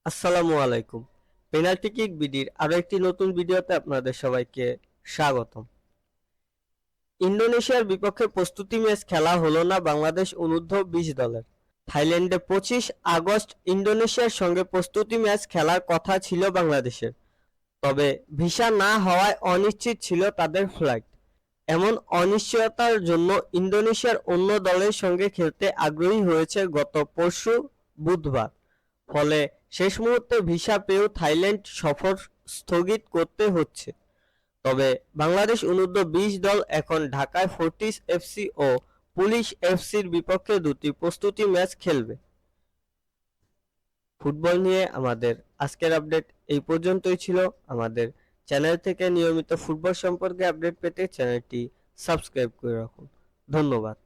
আসসালামু আলাইকুম। Penalty kick বিডির আরো একটি নতুন ভিডিওতে আপনাদের সবাইকে স্বাগতম। ইন্দোনেশিয়ার বিপক্ষে প্রস্তুতি ম্যাচ খেলা হলো না বাংলাদেশ অনূর্ধ্ব-20 দলের। থাইল্যান্ডে 25 আগস্ট ইন্দোনেশিয়ার সঙ্গে প্রস্তুতি ম্যাচ খেলার কথা ছিল বাংলাদেশের। তবে ভিসা না হওয়ায় অনিশ্চিত ছিল তাদের ফ্লাইট। এমন অনিশ্চয়তার জন্য ইন্দোনেশিয়ার অন্য দলের সঙ্গে খেলতে আগ্রহী হয়েছে গত পরশু বুধবার। ফলে শেষ মুহূর্তে ভিসা পেয়েও থাইল্যান্ড সফর স্থগিত করতে হচ্ছে। তবে বাংলাদেশ অনূর্ধ্ব-20 দল এখন ঢাকায় ফোর্টিস এফসি ও পুলিশ এফসির বিপক্ষে দুটি প্রস্তুতি ম্যাচ খেলবে। ফুটবল নিয়ে আমাদের আজকের আপডেট এই পর্যন্তই ছিল। আমাদের চ্যানেল থেকে নিয়মিত ফুটবল সম্পর্কে আপডেট পেতে চ্যানেলটি সাবস্ক্রাইব করে রাখুন। ধন্যবাদ।